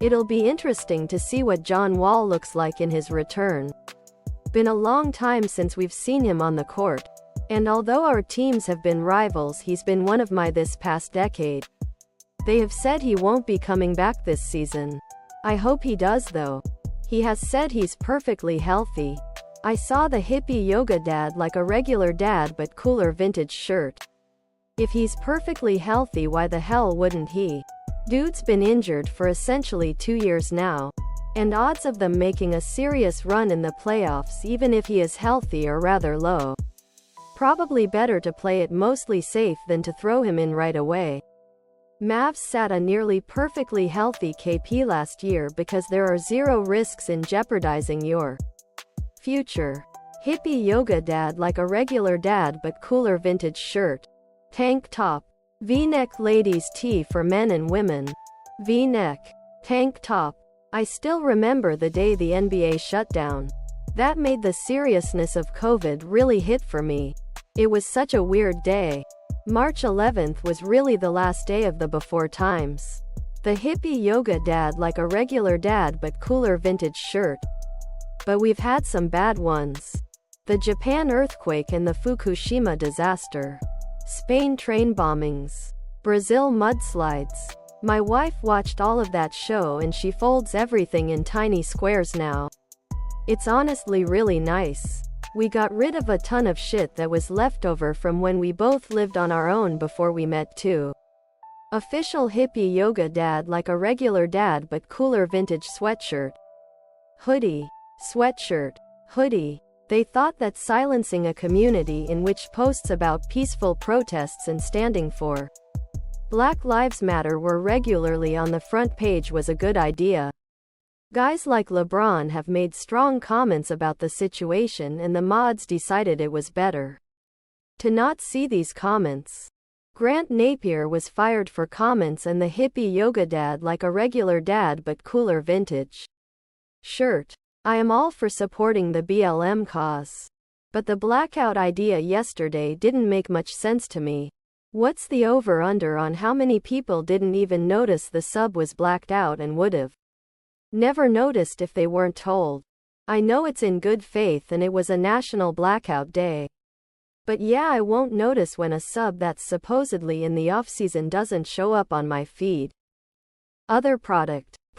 It'll be interesting to see what John Wall looks like in his return. Been a long time since we've seen him on the court. And although our teams have been rivals, he's been one of my this past decade. They have said he won't be coming back this season. I hope he does though. He has said he's perfectly healthy. I saw the hippie yoga dad like a regular dad but cooler vintage shirt. If he's perfectly healthy, why the hell wouldn't he? Dude's been injured for essentially 2 years now. And odds of them making a serious run in the playoffs even if he is healthy are rather low. Probably better to play it mostly safe than to throw him in right away. Mavs sat a nearly perfectly healthy KP last year because there are zero risks in jeopardizing your future. Hippie yoga dad like a regular dad but cooler vintage shirt. Tank top. V-neck ladies tee for men and women. V-neck. Tank top. I still remember the day the NBA shut down. That made the seriousness of COVID really hit for me. It was such a weird day. March 11th was really the last day of the before times. The hippie yoga dad like a regular dad but cooler vintage shirt. But we've had some bad ones. The Japan earthquake and the Fukushima disaster. Spain train bombings. Brazil mudslides. My wife watched all of that show and she folds everything in tiny squares now. It's honestly really nice. We got rid of a ton of shit that was left over from when we both lived on our own before we met too. Official hippie yoga dad like a regular dad but cooler vintage sweatshirt. Hoodie. Sweatshirt. Hoodie. They thought that silencing a community in which posts about peaceful protests and standing for Black Lives Matter were regularly on the front page was a good idea. Guys like LeBron have made strong comments about the situation and the mods decided it was better to not see these comments. Grant Napier was fired for comments and the hippie yoga dad like a regular dad but cooler vintage shirt. I am all for supporting the BLM cause. But the blackout idea yesterday didn't make much sense to me. What's the over-under on how many people didn't even notice the sub was blacked out and would've never noticed if they weren't told? I know it's in good faith and it was a national blackout day. But yeah, I won't notice when a sub that's supposedly in the off-season doesn't show up on my feed. Other product.